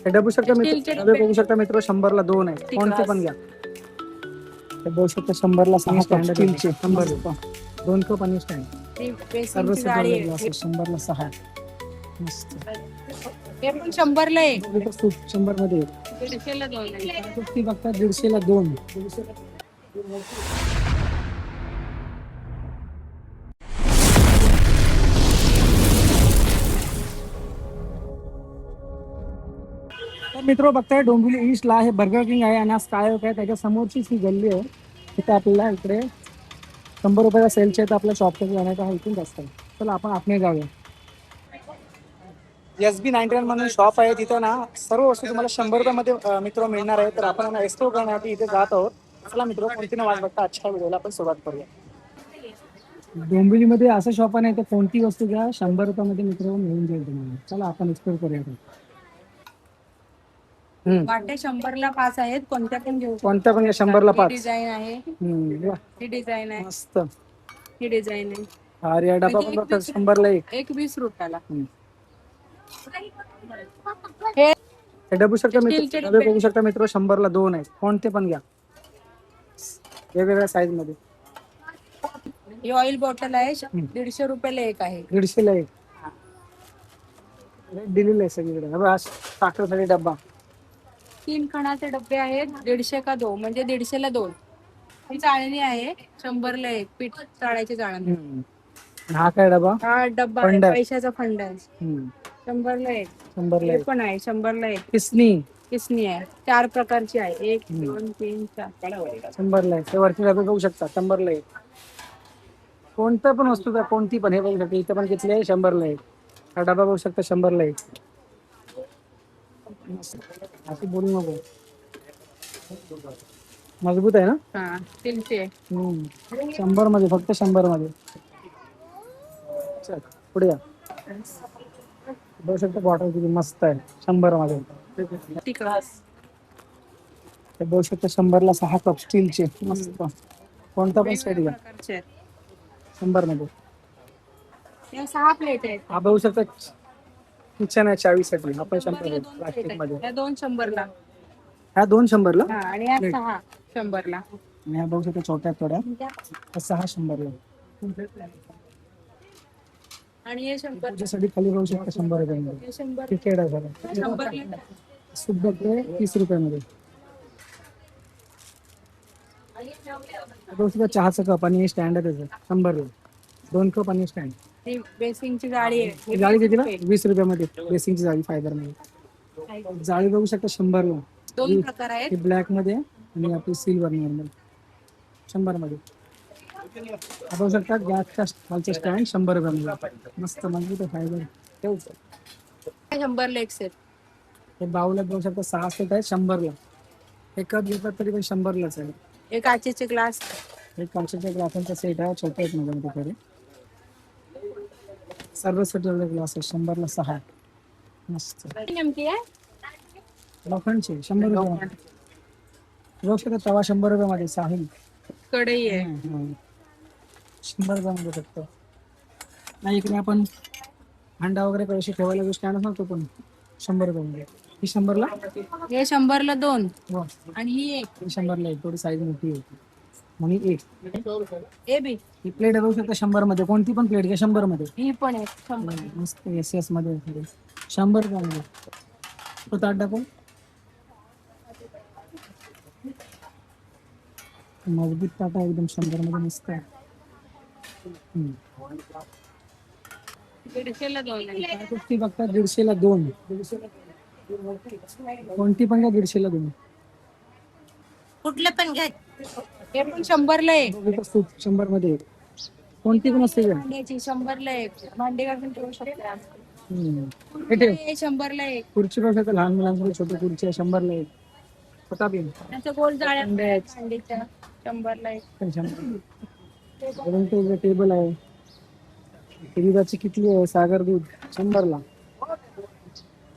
हे डबू शकता स्टीलचे मित्र, डबे बघू शकता मित्र, 100ला 2 आहे, कोणते पण घ्या. हे बघू शकता 100ला 6 कप स्टीलचे, 100 2 कप आणि स्टँड. सर्व बेसिनची सेट जाळी वाले आहे. ग्लासेस 100ला 6. मस्त. हे पण 100ला एक. इथं सूप 100 मध्ये 150ला दोन आहे. ती बघता 150ला 2. तर मित्र बघताय डोंबिवली ईस्टला हे बर्गर किंग आहे आणि आज काय होत आहे त्याच्या समोरचीच ही गल्ली आहे. तिथे आपल्याला इकडे 100 रुपयाला सेलचे तर आपल्या शॉपकडे जाण्याचा हा इथून जास्त आहे. चला आपण आतमध्ये जाऊया. SB99 म्हणून शॉप आहे, तिथं ना सर्व वस्तू तुम्हाला 100 रुपयामध्ये मित्र मिळणार आहे. तर आपण एक्सप्लोर करण्यासाठी इथे जात आहोत. चला मित्र, कोणती न वाट बघता आजच्या व्हिडिओला आपण सुरुवात करूया. डोंबिवलीमध्ये असं शॉप आहे तर कोणती वस्तू घ्या 100 रुपयामध्ये मित्र मिळून जाईल तुम्हाला. चला आपण एक्सप्लोर करूया. वाटे 100ला 5 आहेत, कोणत्या पण घेऊ. कोणत्या पण 100ला 5. डिझाईन आहे, वा, ही डिझाईन आहे, मस्त. ही डिझाईन आहे. अरे डबा पण बघता 100ला एक 20 रुपयाला. हे डबू शकता स्टीलचे मित्र, डबे. बघू शकता मित्र, 100ला 2 आहे, कोणते पण घ्या, वेगवेगळ्या साईज मध्ये. ही ऑइल बॉटल आहे, 150 रुपयाला एक आहे. 150ला एक दिलेलं आहे सगळीकडे. साखरेसाठी डब्बा 3 खणाचे डबे आहेत, 150 का 2 म्हणजे 150ला 2. ही चाळणी आहे, 100ला एक, पीठ चाळायची चाळणी. हा काय डबा? हा डब्बा फंड आहे. पैशाचा फंड आहे, 100ला एक. 100ला हे एक. पण आहे 100ला एक. किसनी किसनी आहे, 4 प्रकारची आहे, 1 2 3 4. 100ला एक. हे वरती डबे बघू शकता 100ला एक. कोणतं पण वस्तू द्या, कोणती पण. हे बघू शकता इथं पण किती आहे, 100ला एक. हा डबा बघू शकता 100ला एक. अशी बोलू नको, मजबूत आहे ना. हा, स्टीलची आहे. 100 मध्ये, फक्त 100 मध्ये. चल पुढे या. बघू शकता बॉटल किती मस्त आहे, 100 मध्ये. ते बघू शकता 100ला 6 कप स्टीलचे, मस्त. कोणता पण सेट घ्या 100 मध्ये. या 6 प्लेट आहेत. हा बघू शकता किचन आहे, 40साठी. आपण 100 प्लास्टिक मध्ये. या 2 100ला. ह्या 2 100ला. हा, आणि या 6 100ला. आणि ह्या बघू शकता छोट्या थोड्या, 6 100ला. आणि हे 100. तुझ्यासाठी खाली बघू शकता 100 रुपयामध्ये. हे 100. क्रिकेट आहे सगळं. 100ला. सूप बघते 30 रुपयामध्ये. बघू शकता चहाचा कप आणि स्टँड आहे त्याचं 100ला. 2 कप आणि स्टँड. ही बेसिंगची जाळी आहे. जाळी कितीला? 20 रुपयामध्ये. बेसिंगची जाळी, फायबर मध्ये. जाळी बघू शकता 100ला. 2 प्रकार आहेत. ही ब्लॅक मध्ये आणि आपली सिल्वर नॉर्मल 100 मध्ये. बघू शकता गॅसचा खालचा स्टँड 100 रुपयामध्ये. मस्त मजबूत आहे, फायबर. ठेवचं 100ला एक सेट. हे बाऊला बघू शकता 6 सेट आहे 100ला. हे कप घेतात तरी पण 100लाच आहे. एक काचेचे ग्लास. एक काचेच्या ग्लासांचा सेट आहे, छोटे आहेत माझ्या तिकडे. सर्व सेट ग्लास आहे 100ला 6. मस्त. नेमकी आहे लोखंडचे 100 रुपये. बघू शकता तवा 100 रुपयामध्ये. साहिल कढई आहे. 100 रुपयामध्ये फक्त. नाही इकडे आपण अंडा वगैरे पैसे ठेवायला जो स्टँड असतो तो पण 100 रुपयामध्ये. ही 100ला. हे 100ला 2 वा. आणि ही एक. ही 100ला एक, थोडी साईज मोठी होती म्हणून एक. A B. ही प्लेट बघू शकता 100 मध्ये, कोणती पण प्लेट घ्या 100 मध्ये. ही पण आहे 100. मस्त SS मध्ये 100 रुपयामध्ये. तो ताट टाकून मजबूत ताट आहे एकदम 100 मध्ये, मस्त आहे. 150ला 2 आहे. ती बघता 150ला 2. कोणती पण घ्या 150ला 2. कुठले पण घ्या. हे पण 100ला एक. सूप 100 मध्ये. कोणती पण असते घ्या. भांड्याची 100ला एक. भांडे घालून ठेवू शकता. हे ठेव. हे 100ला एक. खुर्ची बघू शकता, लहान मुलांसाठी छोटी खुर्ची आहे 100ला एक. पता बिन त्याचं गोल जाळ्या भांडीच्या 100ला एक. टेबल आहे. दुधाची किटली आहे, सागर दूध 100ला.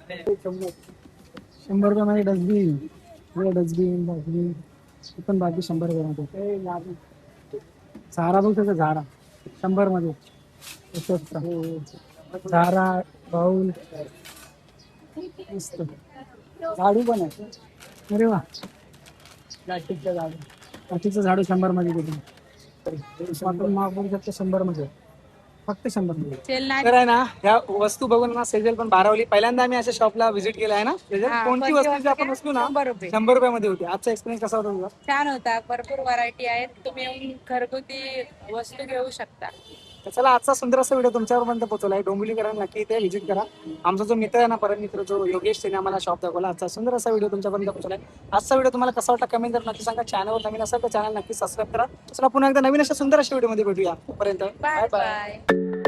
100 रुपयामध्ये डस्टबिन. डस्टबिन पण बाकी 100 रुपयामध्ये. झारा बघू शकता, झारा 100 मध्ये. झारा बाउल मस्त. झाडू पण आहे. अरे वा, प्लास्टिकचं झाडू. प्लास्टिकचं झाडू 100 मध्ये देतो. आपण मागवू शकतो 100 मध्ये, फक्त 100 मध्ये. सेल नाही. तर आहे ना, ह्या वस्तू बघून ना सेजल पण भारावली. पहिल्यांदा आम्ही अशा शॉपला व्हिजिट केला आहे ना सेजल. हा, कोणती कोणती वस्तू जी आपण वस्तू उचलू ना 100 रुपये. 100 रुपयामध्ये होती. आजचा एक्सपिरियन्स कसा होता तुझा? छान होता, भरपूर व्हरायटी आहेत, तुम्ही येऊन घरगुती वस्तू घेऊ शकता. तर चला, आजचा सुंदर असा व्हिडिओ तुमच्यापर्यंत पोहोचवला आहे. डोंबिवलीकरांना नक्की इथे व्हिजिट करा. आमचा जो मित्र आहे ना, परम मित्र जो योगेश, त्याने आम्हाला शॉप दाखवला. आजचा सुंदर असा व्हिडिओ तुमच्यापर्यंत पोहोचला आहे. आजचा व्हिडिओ तुम्हाला कसा वाटला कमेंट करून नक्की सांगा. चॅनलवर नवीन असेल तर चॅनल नक्की सबस्क्राईब करा. चला, पुन्हा एकदा नवीन अशा सुंदर अशा व्हिडिओमध्ये भेटूया. तोपर्यंत बाय बाय बाय. बाय.